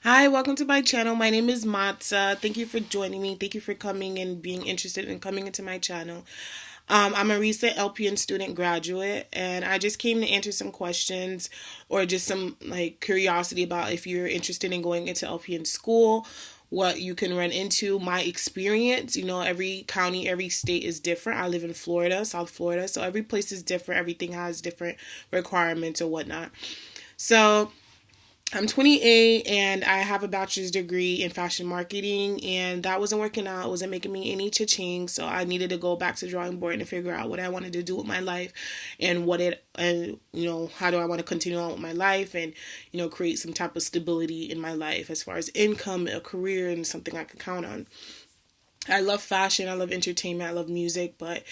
Hi, welcome to my channel. My name is Matza. Thank you for joining me. Thank you for coming and being interested in coming into my channel. I'm a recent LPN student graduate, and I just came to answer some questions or just some curiosity about if you're interested in going into LPN school, what you can run into, my experience. Every county, every state is different. I live in Florida, South Florida, so every place is different. Everything has different requirements or whatnot. So I'm 28 and I have a bachelor's degree in fashion marketing, and that wasn't working out. It wasn't making me any cha-ching. So I needed to go back to the drawing board and figure out what I wanted to do with my life and how do I want to continue on with my life and, create some type of stability in my life as far as income, a career, and something I could count on. I love fashion. I love entertainment. I love music, but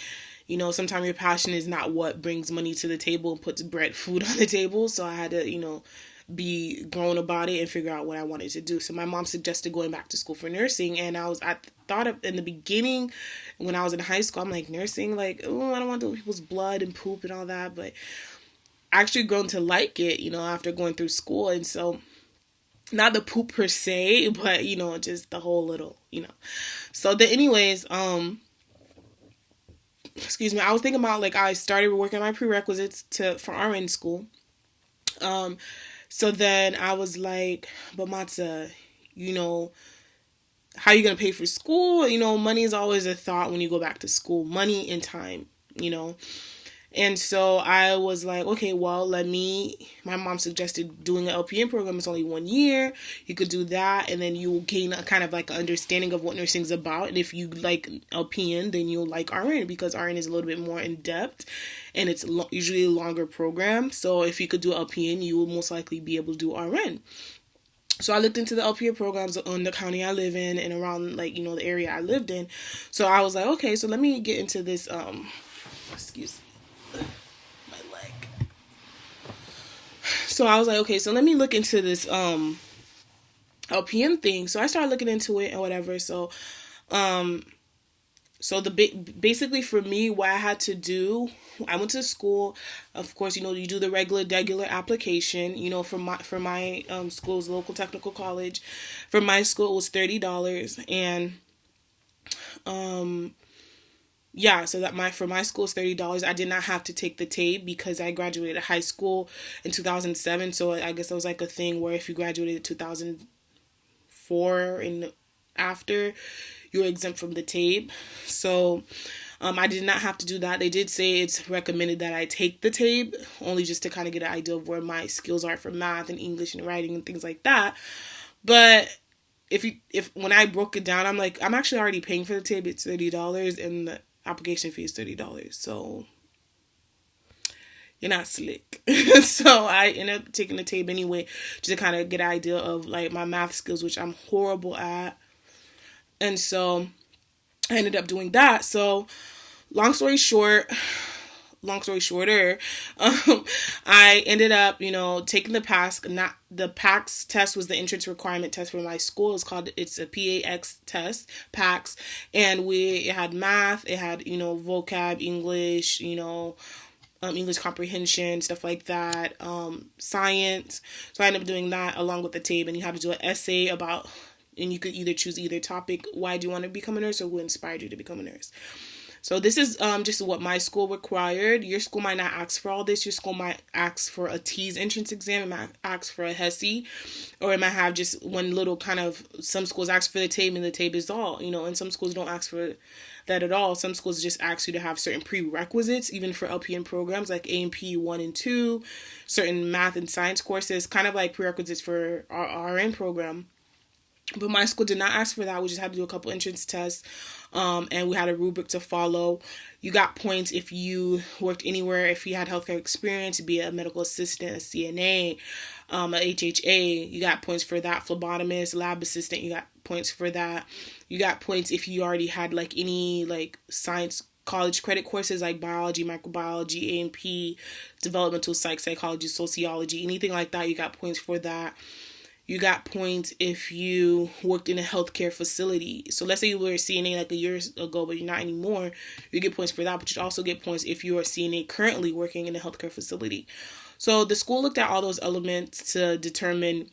sometimes your passion is not what brings money to the table and puts food on the table. So I had to, be grown about it and figure out what I wanted to do. So my mom suggested going back to school for nursing, and I thought of in the beginning when I was in high school, I'm like, nursing, oh, I don't want to do people's blood and poop and all that, but I actually grown to like it, after going through school. And so not the poop per se, but just the whole little, So anyways, excuse me, I was thinking about I started working on my prerequisites for RN school. So then I was like, but Matza, how are you going to pay for school? Money is always a thought when you go back to school, money and time, And so I was like, okay, well, my mom suggested doing an LPN program. It's only 1 year. You could do that, and then you will gain a kind of an understanding of what nursing's about. And if you like LPN, then you'll like RN, because RN is a little bit more in depth, and it's usually a longer program. So if you could do LPN, you will most likely be able to do RN. So I looked into the LPN programs in the county I live in and around the area I lived in. So I was like, okay, so let me get into this, excuse me. My leg. So I was like, okay, so let me look into this LPN thing. So I started looking into it and whatever. So basically for me, what I had to do, I went to school. Of course, you do the regular application. For my school's local technical college. For my school, it was $30, and yeah, so for my school is $30. I did not have to take the TABE because I graduated high school in 2007. So I guess that was a thing where if you graduated in 2004 and after, you were exempt from the TABE. So I did not have to do that. They did say it's recommended that I take the TABE, only just to kind of get an idea of where my skills are for math and English and writing and things like that. But if when I broke it down, I'm like, I'm actually already paying for the TABE. It's $30, and the application fee is $30. So you're not slick. So I ended up taking the TABE anyway, just to kind of get an idea of my math skills, which I'm horrible at. And so I ended up doing that. So long story shorter, I ended up, taking the PACS. Not the PACS test was the entrance requirement test for my school. It's a PAX test, PACS, and it had math, it had vocab, English, English comprehension, stuff like that, science. So I ended up doing that along with the TABE, and you had to do an essay about, and you could choose either topic, why do you want to become a nurse, or who inspired you to become a nurse. So this is just what my school required. Your school might not ask for all this. Your school might ask for a TEAS entrance exam. It might ask for a HESI. Or it might have just one little some schools ask for the TABE, and the TABE is all. And some schools don't ask for that at all. Some schools just ask you to have certain prerequisites, even for LPN programs like A&P 1 and 2, certain math and science courses, kind of like prerequisites for our RN program. But my school did not ask for that. We just had to do a couple entrance tests, and we had a rubric to follow. You got points if you worked anywhere, if you had healthcare experience, be a medical assistant, a CNA, a HHA. You got points for that. Phlebotomist, lab assistant, you got points for that. You got points if you already had any science college credit courses like biology, microbiology, A&P, developmental psychology, sociology, anything like that. You got points for that. You got points if you worked in a healthcare facility. So let's say you were a CNA a year ago, but you're not anymore. You get points for that, but you also get points if you are a CNA currently working in a healthcare facility. So the school looked at all those elements to determine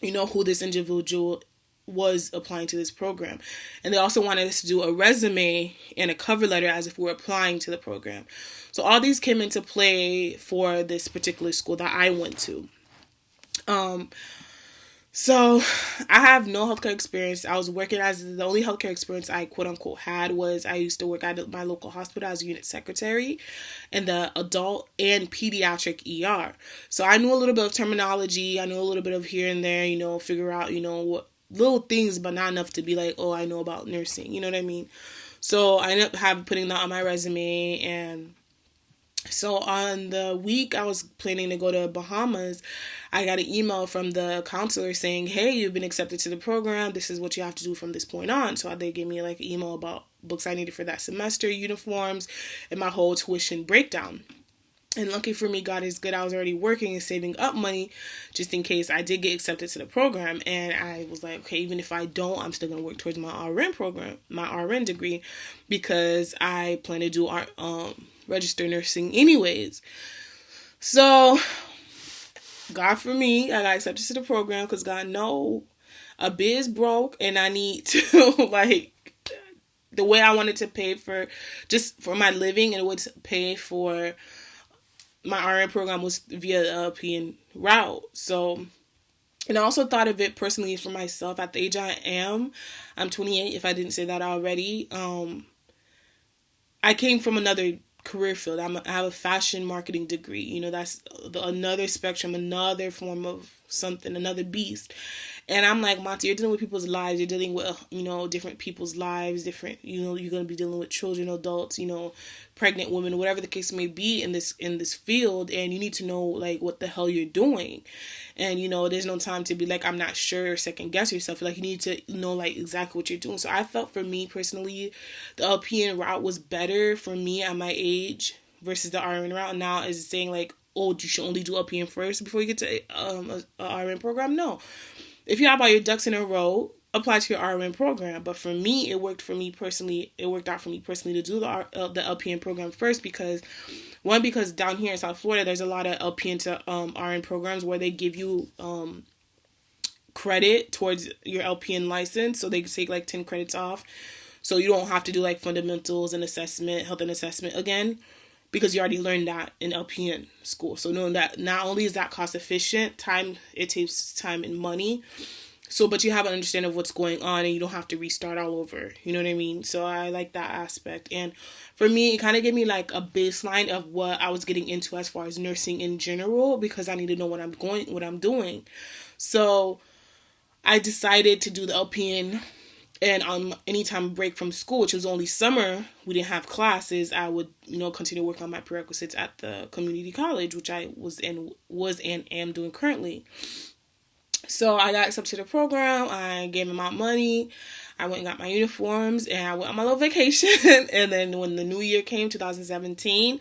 who this individual was applying to this program. And they also wanted us to do a resume and a cover letter as if we were applying to the program. So all these came into play for this particular school that I went to. So I have no healthcare experience. I was working as the only healthcare experience I quote unquote had was I used to work at my local hospital as a unit secretary in the adult and pediatric ER. So I knew a little bit of terminology. I knew a little bit of here and there, figure out, what little things, but not enough to be like, oh, I know about nursing. You know what I mean? So I ended up putting that on my resume. And so on the week I was planning to go to Bahamas, I got an email from the counselor saying, hey, you've been accepted to the program. This is what you have to do from this point on. So they gave me like an email about books I needed for that semester, uniforms, and my whole tuition breakdown. And lucky for me, God is good. I was already working and saving up money just in case I did get accepted to the program. And I was like, okay, even if I don't, I'm still going to work towards my RN program, my RN degree, because I plan to do register nursing anyways. So God for me, I got accepted to the program because God know a biz broke and I need to like the way I wanted to pay for just for my living and would pay for my RN program was via the LPN route. So, and I also thought of it personally for myself at the age I am. I'm 28, if I didn't say that already. I came from another career field. I have a fashion marketing degree. That's another spectrum, another form of something, another beast. And I'm like, Monty, you're dealing with people's lives. You're dealing with, different people's lives, different, you're going to be dealing with children, adults, pregnant women, whatever the case may be in this field. And you need to know, like, what the hell you're doing. And, there's no time to be like, I'm not sure, or second guess yourself. Like, you need to know, like, exactly what you're doing. So I felt for me personally, the LPN route was better for me at my age versus the RN route. Now is saying, like, oh, you should only do LPN first before you get to a RN program. No. If you have all your ducks in a row, apply to your RN program. But for me, it worked out for me personally to do the LPN program first because down here in South Florida, there's a lot of LPN to RN programs where they give you credit towards your LPN license. So they take like 10 credits off. So you don't have to do like fundamentals and assessment, health and assessment again, because you already learned that in LPN school. So knowing that not only is that cost efficient, it takes time and money. So, but you have an understanding of what's going on and you don't have to restart all over. You know what I mean? So I like that aspect. And for me, it kind of gave me like a baseline of what I was getting into as far as nursing in general, because I need to know what I'm doing. So I decided to do the LPN. And anytime break from school, which was only summer, we didn't have classes, I would, continue working on my prerequisites at the community college, which I was and am doing currently. So I got accepted to the program. I gave them my money. I went and got my uniforms and I went on my little vacation. And then when the new year came, 2017,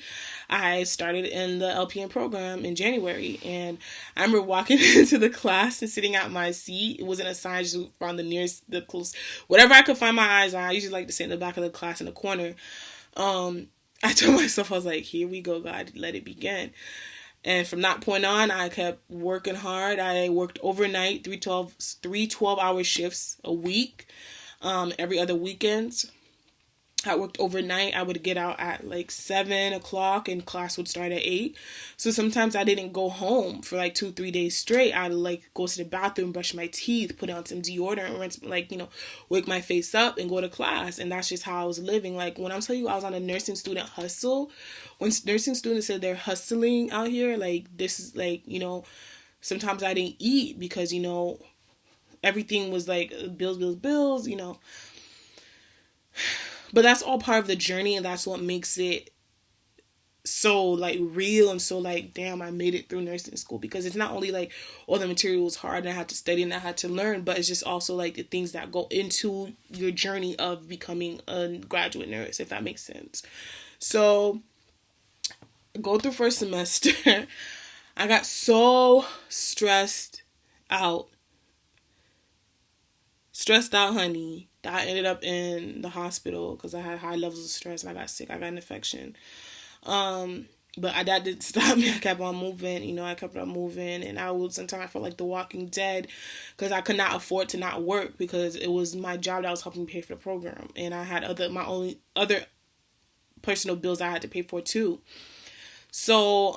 I started in the LPN program in January. And I remember walking into the class and sitting at my seat. It wasn't assigned, I just found the close, whatever I could find my eyes on. I usually like to sit in the back of the class in the corner. I told myself, I was like, here we go, God, let it begin. And from that point on, I kept working hard. I worked overnight, 12-hour shifts a week, every other weekends. I worked overnight. I would get out at like 7 o'clock and class would start at 8. So sometimes I didn't go home for like 2-3 days straight. I'd like go to the bathroom, brush my teeth, put on some deodorant, rinse, wake my face up and go to class. And that's just how I was living. Like when I'm telling you I was on a nursing student hustle, when nursing students say they're hustling out here, like this is like, sometimes I didn't eat because, everything was like bills. But that's all part of the journey, and that's what makes it so like real and so like, damn, I made it through nursing school. Because it's not only like all the material was hard and I had to study and I had to learn, but it's just also like the things that go into your journey of becoming a graduate nurse, if that makes sense. So go through first semester. I got so stressed out, honey, that I ended up in the hospital because I had high levels of stress and I got sick. I got an infection. But that didn't stop me. I kept on moving, I kept on moving. And sometimes I felt like the Walking Dead because I could not afford to not work because it was my job that was helping me pay for the program. And I had my only other personal bills I had to pay for too. So,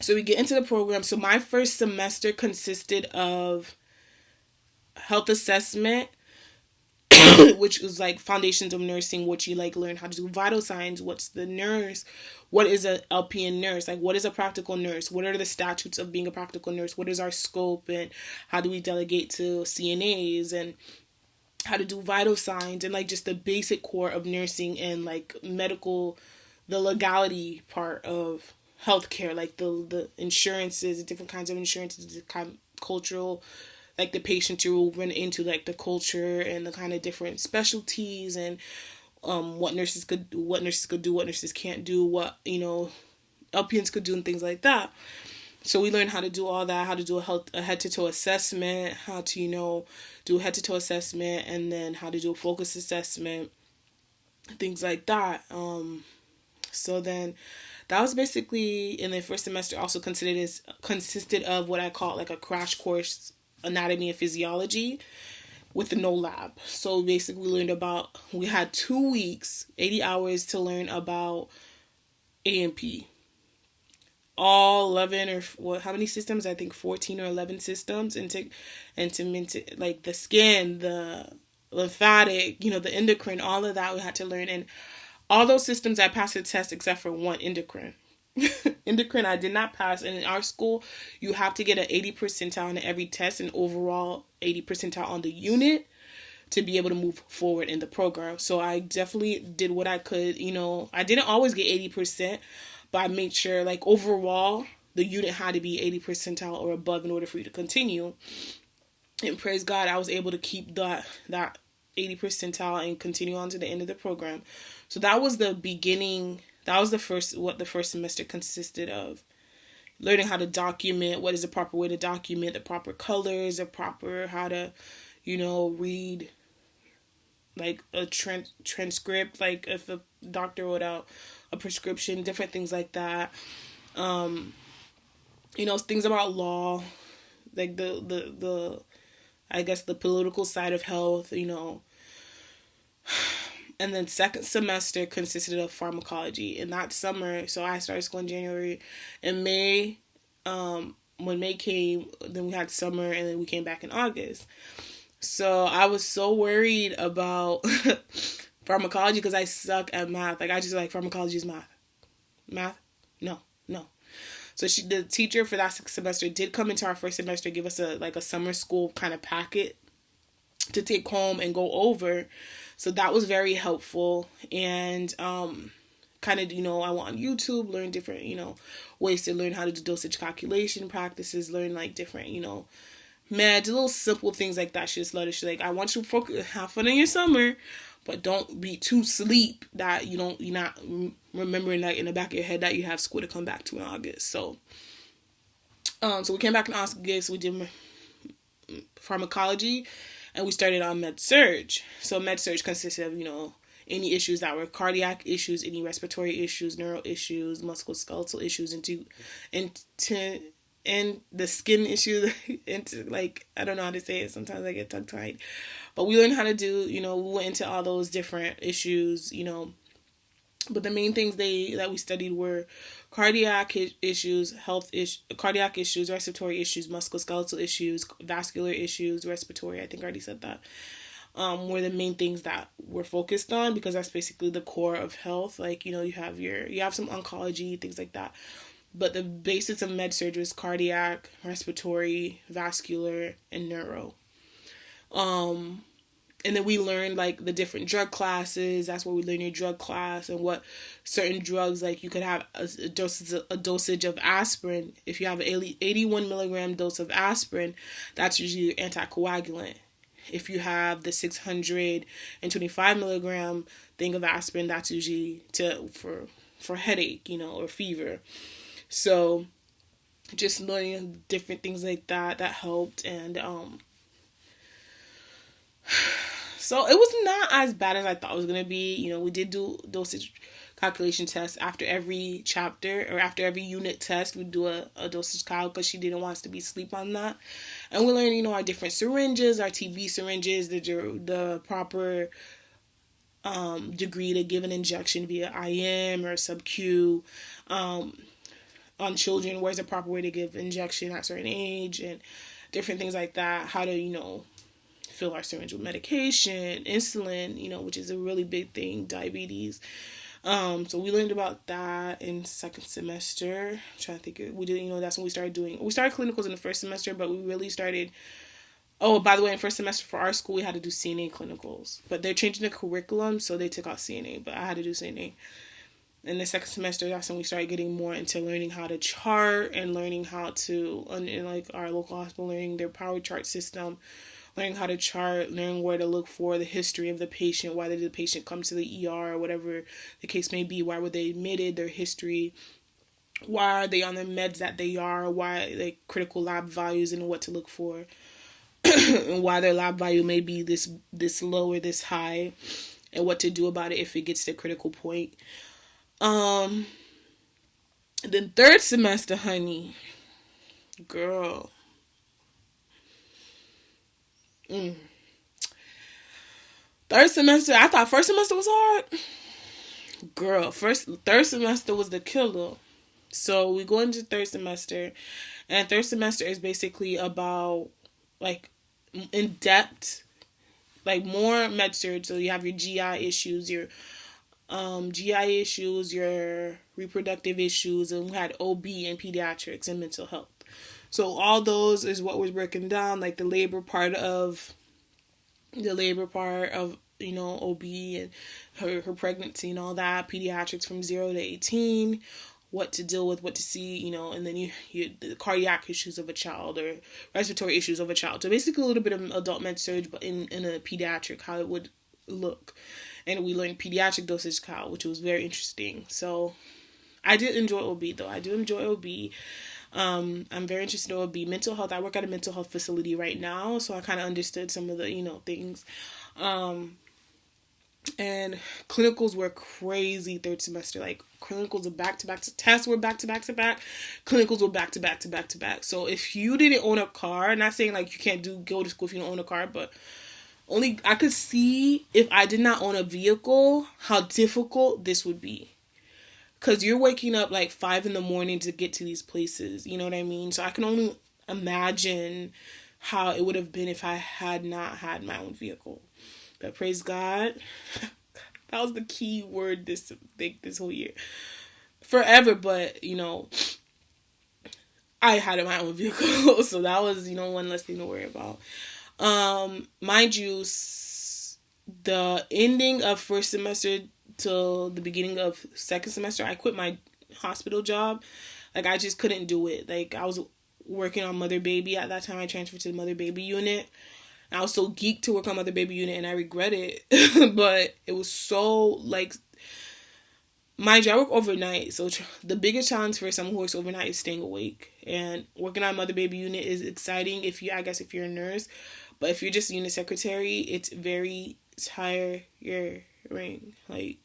so we get into the program. So my first semester consisted of health assessment, which was like foundations of nursing, which you like learn how to do vital signs. What's the nurse? What is a LPN nurse? Like, what is a practical nurse? What are the statutes of being a practical nurse? What is our scope, and how do we delegate to CNAs, and how to do vital signs, and like just the basic core of nursing and like medical, the legality part of healthcare, like the insurances, the different kinds of insurances, the kind of cultural, like the patients you will run into, like the culture and the kind of different specialties, and what nurses could do, what nurses can't do, what LPNs could do, and things like that. So we learned how to do all that, how to do a head to toe assessment, how to do a head to toe assessment, and then how to do a focus assessment, things like that. So then that was basically in the first semester. Also consisted of what I call like a crash course anatomy and physiology with no lab. So basically we had 2 weeks, 80 hours to learn about A&P. All 11 or how many systems? I think 14 or 11 systems, and to like the skin, the lymphatic, the endocrine, all of that we had to learn. And all those systems I passed the test except for one, endocrine. Endocrine I did not pass. And in our school, you have to get an 80 percentile on every test, and overall 80 percentile on the unit to be able to move forward in the program. So I definitely did what I could. I didn't always get 80%, but I made sure like overall the unit had to be 80 percentile or above in order for you to continue. And praise God, I was able to keep that 80 percentile and continue on to the end of the program. So that was the beginning. That was what the first semester consisted of. Learning how to document, what is the proper way to document, the proper colors, the proper how to, read like a transcript, like if a doctor wrote out a prescription, different things like that. Things about law, like the I guess the political side of health, And then second semester consisted of pharmacology. In that summer, so I started school in January. In May, when May came, then we had summer, and then we came back in August. So I was so worried about pharmacology because I suck at math. Like, I just like pharmacology is math. Math? No. So the teacher for that semester did come into our first semester, give us a summer school kind of packet to take home and go over. So that was very helpful. And kind of, I went on YouTube, learn different, ways to learn how to do dosage calculation practices, learn like different, meds, little simple things like that. She's like, I want you to focus, have fun in your summer, but don't be too sleep that you're not remembering that in the back of your head that you have school to come back to in August. So we came back in August, we did pharmacology, and we started on med-surg. So med-surg consisted of, any issues that were cardiac issues, any respiratory issues, neuro issues, musculoskeletal issues, and the skin issues, into like, I don't know how to say it. Sometimes I get tongue-tied. But we learned how to do, we went into all those different issues, But the main things that we studied were cardiac issues, cardiac issues, respiratory issues, musculoskeletal issues, vascular issues, respiratory, I think I already said that, were the main things that we're focused on, because that's basically the core of health. Like, you have some oncology, things like that. But the basis of med-surg was cardiac, respiratory, vascular, and neuro. And then we learned like the different drug classes. That's where we learn your drug class and what certain drugs, like you could have a dosage of aspirin. If you have an 81 milligram dose of aspirin, that's usually your anticoagulant. If you have the 625 milligram thing of aspirin, that's usually for headache, or fever. So just learning different things like that helped. And so it was not as bad as I thought it was going to be. We did do dosage calculation test after every chapter, or after every unit test. We do a dosage calc because she didn't want us to be asleep on that. And we learn, our different syringes, our TB syringes, the proper degree to give an injection via IM or sub-Q. On children, where's the proper way to give injection at a certain age, and different things like that. How to, fill our syringe with medication, insulin, which is a really big thing, diabetes. So we learned about that in second semester. I'm trying to think, we did, that's when we started clinicals in the first semester, but we really started. Oh, by the way, in first semester for our school, we had to do CNA clinicals, but they're changing the curriculum, so they took out CNA, but I had to do CNA. In the second semester, that's when we started getting more into learning how to chart and learning how to, in like our local hospital, learning their power chart system, learning how to chart, learning where to look for the history of the patient, why did the patient come to the ER, or whatever the case may be, why were they admitted, their history, why are they on the meds that they are, why, like, critical lab values and what to look for, and why their lab value may be this low or this high, and what to do about it if it gets to a critical point. Then third semester, honey, girl. Third semester, I thought first semester was hard. Girl, third semester was the killer. So we go into third semester, and third semester is basically about, like, in depth, like, more med surg. So you have your GI issues, your GI issues, your reproductive issues, and we had OB and pediatrics and mental health. So all those is what was breaking down, like the labor part of OB and her pregnancy and all that, pediatrics from 0 to 18, what to deal with, what to see, and then you the cardiac issues of a child or respiratory issues of a child. So basically a little bit of adult med surg, but in a pediatric, how it would look. And we learned pediatric dosage calc, which was very interesting. So I did enjoy OB, though. I do enjoy OB. I'm very interested in OB. Mental health, I work at a mental health facility right now, so I kind of understood some of the, things. And clinicals were crazy third semester. Like, clinicals were back-to-back. Tests were back-to-back-to-back. Clinicals were back-to-back-to-back-to-back. So if you didn't own a car, not saying, like, you can't go to school if you don't own a car, but only I could see, if I did not own a vehicle, how difficult this would be. Because you're waking up like 5 a.m. to get to these places. You know what I mean? So I can only imagine how it would have been if I had not had my own vehicle. But praise God. That was the key word this whole year. Forever, but, I had my own vehicle. So that was, one less thing to worry about. Mind you, the ending of first semester till the beginning of second semester, I quit my hospital job. Like, I just couldn't do it. Like, I was working on mother baby at that time. I transferred to the mother baby unit. I was so geeked to work on mother baby unit, and I regret it. But it was so, like, mind you, I work overnight. So the biggest challenge for someone who works overnight is staying awake. And working on mother baby unit is exciting if you're a nurse. But if you're just a unit secretary, it's very tiring. Like,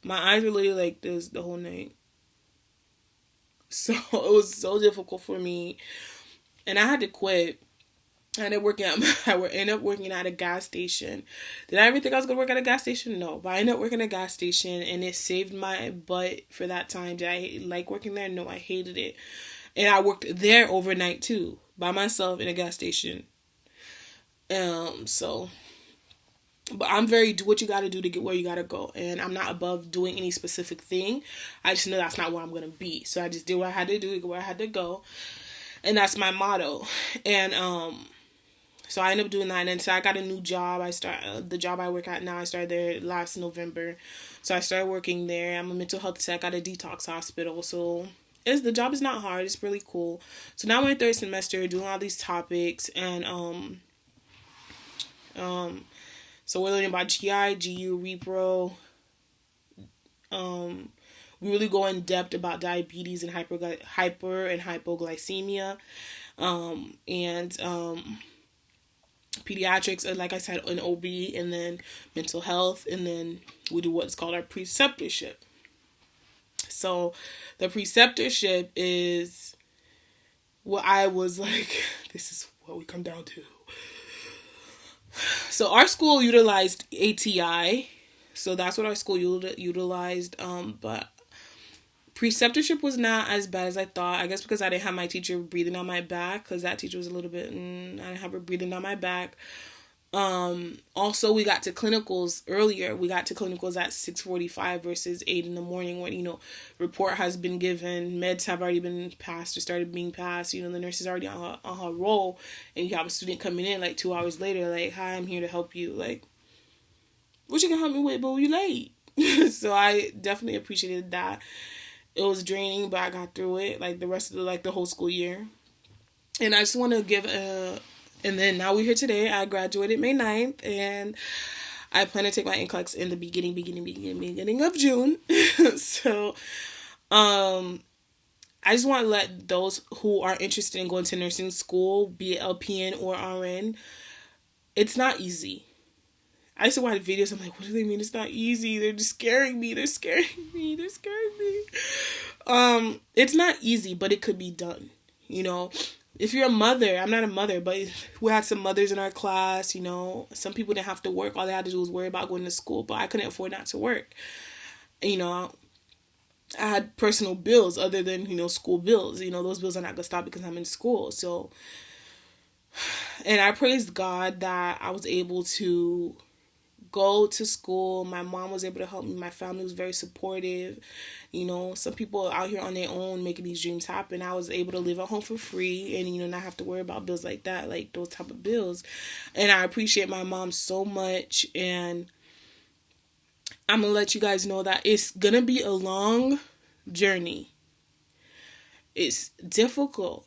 my eyes were literally like this the whole night. So it was so difficult for me. And I had to quit. I ended up working at a gas station. Did I ever think I was going to work at a gas station? No. But I ended up working at a gas station, and it saved my butt for that time. Did I like working there? No, I hated it. And I worked there overnight too, by myself in a gas station. But I'm very do what you got to do to get where you got to go. And I'm not above doing any specific thing. I just know that's not where I'm going to be. So I just did what I had to do to get where I had to go. And that's my motto. And so I ended up doing that. And then so I got a new job. The job I work at now, I started there last November. So I started working there. I'm a mental health tech at a detox hospital. So the job is not hard. It's really cool. So now we're in third semester doing all these topics. And so we're learning about GI, GU, repro. We really go in depth about diabetes and hyper and hypoglycemia. And pediatrics, like I said, in OB, and then mental health, and then we do what's called our preceptorship. So the preceptorship is what I was like, this is what we come down to. So our school utilized ATI. So that's what our school utilized. But preceptorship was not as bad as I thought. I guess because I didn't have my teacher breathing on my back, because that teacher was a little bit, I didn't have her breathing on my back. Also, we got to clinicals earlier. We got to clinicals at 6:45 versus 8 in the morning, when, report has been given, meds have already been passed or started being passed, the nurse is already on her roll, and you have a student coming in like 2 hours later, like, hi, I'm here to help you. Like, what you can help me with, but you late. So I definitely appreciated that. It was draining, but I got through it, like the rest of the whole school year. And I just want to give and then now we're here today. I graduated May 9th, and I plan to take my NCLEX in the beginning of June. So, I just want to let those who are interested in going to nursing school, be it LPN or RN, it's not easy. I used to watch videos, I'm like, what do they mean it's not easy? They're just scaring me. It's not easy, but it could be done, If you're a mother, I'm not a mother, but we had some mothers in our class, some people didn't have to work. All they had to do was worry about going to school, but I couldn't afford not to work. I had personal bills other than, school bills. Those bills are not going to stop because I'm in school. So, and I praised God that I was able to go to school. My mom was able to help me. My family was very supportive. Some people out here on their own making these dreams happen. I was able to live at home for free and, not have to worry about bills like that, like those type of bills. And I appreciate my mom so much. And I'm going to let you guys know that it's going to be a long journey. It's difficult.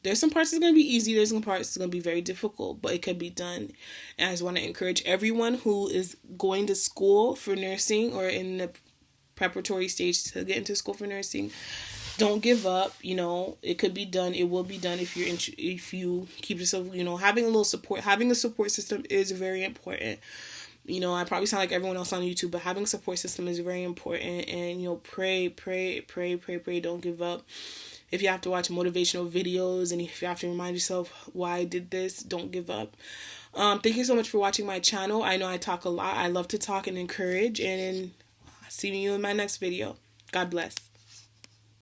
There's some parts that's going to be easy. There's some parts that's going to be very difficult, but it can be done. And I just want to encourage everyone who is going to school for nursing or in the preparatory stage to get into school for nursing, don't give up. It could be done. It will be done if you keep yourself, having a little support. Having a support system is very important. I probably sound like everyone else on YouTube, but having a support system is very important. And, pray. Don't give up. If you have to watch motivational videos and if you have to remind yourself why I did this, don't give up. Thank you so much for watching my channel. I know I talk a lot. I love to talk and encourage. And see you in my next video. God bless.